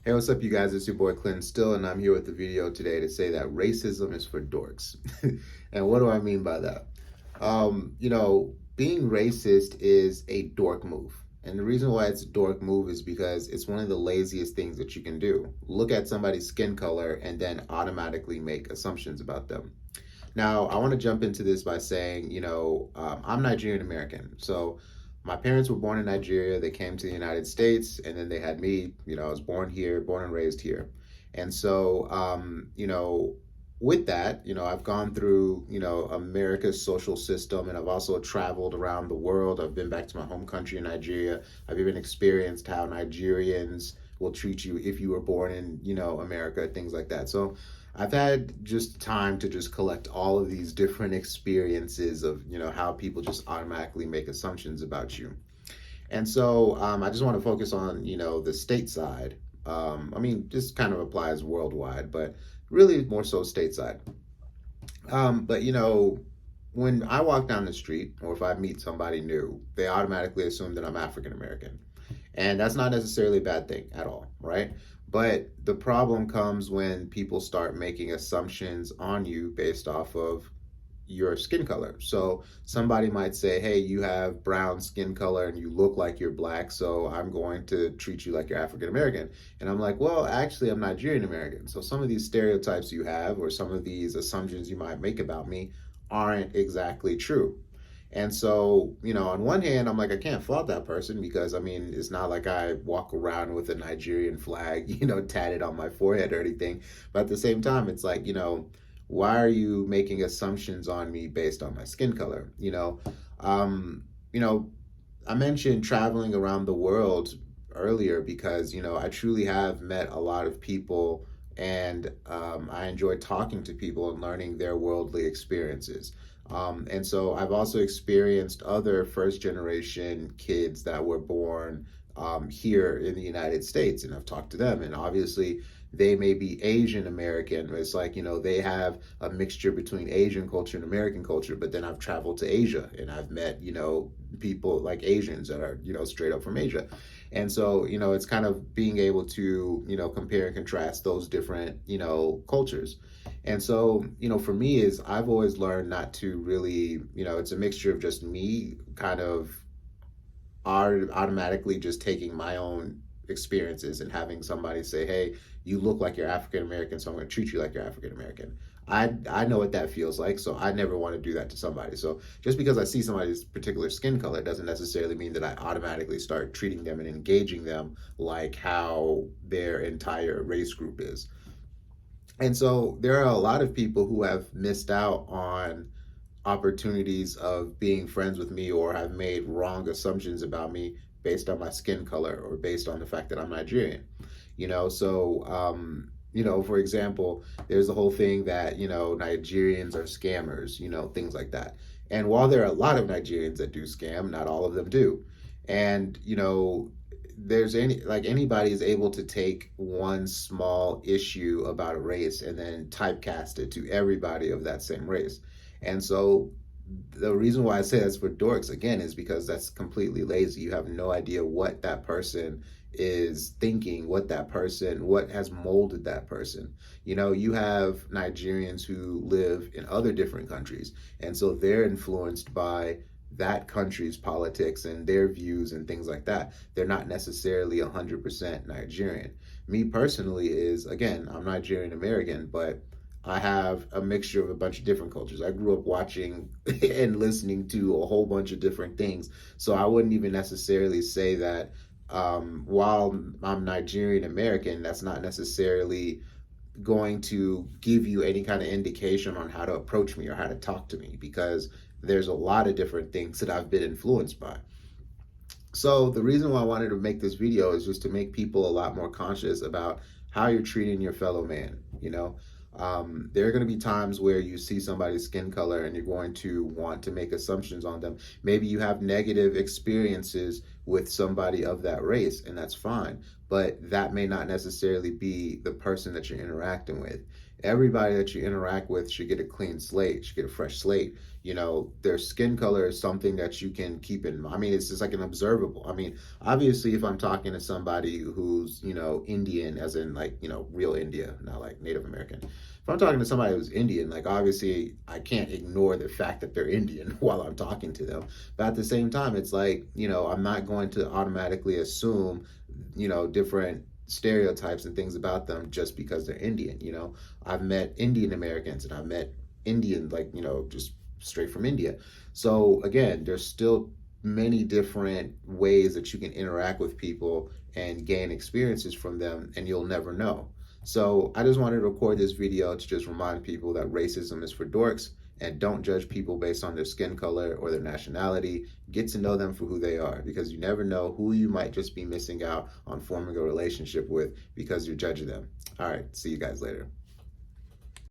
Hey, what's up, you guys? It's your boy Clinton Still, and I'm here with the video today to say that racism is for dorks. And what do I mean by that? Being racist is a dork move. And the reason why it's a dork move is because it's one of the laziest things that you can do. Look at somebody's skin color and then automatically make assumptions about them. Now, I want to jump into this by saying, I'm Nigerian American. So my parents were born in Nigeria. They came to the United States, and then they had me. I was born here, born and raised here. And so, with that, I've gone through, America's social system, and I've also traveled around the world. I've been back to my home country in Nigeria. I've even experienced how Nigerians will treat you if you were born in, America, things like that. So I've had just time to just collect all of these different experiences of, how people just automatically make assumptions about you. And so I just want to focus on, the stateside. This kind of applies worldwide, but really more so stateside. But when I walk down the street or if I meet somebody new, they automatically assume that I'm African American. And that's not necessarily a bad thing at all, right? But the problem comes when people start making assumptions on you based off of your skin color. So somebody might say, hey, you have brown skin color and you look like you're black, so I'm going to treat you like you're African American. And I'm like, well, actually, I'm Nigerian American. So some of these stereotypes you have or some of these assumptions you might make about me aren't exactly true. And so, on one hand, I'm like, I can't fault that person because, it's not like I walk around with a Nigerian flag, tatted on my forehead or anything. But at the same time, it's like, why are you making assumptions on me based on my skin color? Um, you know, I mentioned traveling around the world earlier because, I truly have met a lot of people and I enjoy talking to people and learning their worldly experiences. And so I've also experienced other first generation kids that were born here in the United States, and I've talked to them. And obviously, they may be Asian American. It's like, they have a mixture between Asian culture and American culture. But then I've traveled to Asia and I've met, people like Asians that are, straight up from Asia. And so, it's kind of being able to, compare and contrast those different, cultures. And so, for me is I've always learned not to really, it's a mixture of just me kind of automatically just taking my own experiences and having somebody say, hey, you look like you're African American, so I'm going to treat you like you're African American. I know what that feels like, so I never want to do that to somebody. So just because I see somebody's particular skin color doesn't necessarily mean that I automatically start treating them and engaging them like how their entire race group is. And so there are a lot of people who have missed out on opportunities of being friends with me or have made wrong assumptions about me based on my skin color or based on the fact that I'm Nigerian. For example, there's the whole thing that, Nigerians are scammers, things like that. And while there are a lot of Nigerians that do scam, not all of them do. And, there's anybody is able to take one small issue about a race and then typecast it to everybody of that same race. And so the reason why I say that's for dorks again is because that's completely lazy. You have no idea what that person is thinking, what has molded that person. You have Nigerians who live in other different countries, and so they're influenced by that country's politics and their views and things like that. They're not necessarily 100% Nigerian. Me personally is, again, I'm Nigerian American, but I have a mixture of a bunch of different cultures. I grew up watching and listening to a whole bunch of different things. So I wouldn't even necessarily say that while I'm Nigerian American, that's not necessarily going to give you any kind of indication on how to approach me or how to talk to me because there's a lot of different things that I've been influenced by. So the reason why I wanted to make this video is just to make people a lot more conscious about how you're treating your fellow man. There are going to be times where you see somebody's skin color and you're going to want to make assumptions on them. Maybe you have negative experiences with somebody of that race, and that's fine. But that may not necessarily be the person that you're interacting with. Everybody that you interact with should get a clean slate, should get a fresh slate. You know, their skin color is something that you can keep in. I mean, it's just like an observable. I mean, obviously, if I'm talking to somebody who's, you know, Indian, as in like, you know, real India, not like Native American. If I'm talking to somebody who's Indian, like obviously I can't ignore the fact that they're Indian while I'm talking to them. But at the same time, it's like, you know, I'm not going to automatically assume, you know, different stereotypes and things about them just because they're Indian. You know, I've met Indian Americans and I've met Indian, like, you know, just straight from India. So again, there's still many different ways that you can interact with people and gain experiences from them, and you'll never know. So I just wanted to record this video to just remind people that racism is for dorks, and don't judge people based on their skin color or their nationality. Get to know them for who they are, because you never know who you might just be missing out on forming a relationship with because you're judging them. All right, see you guys later.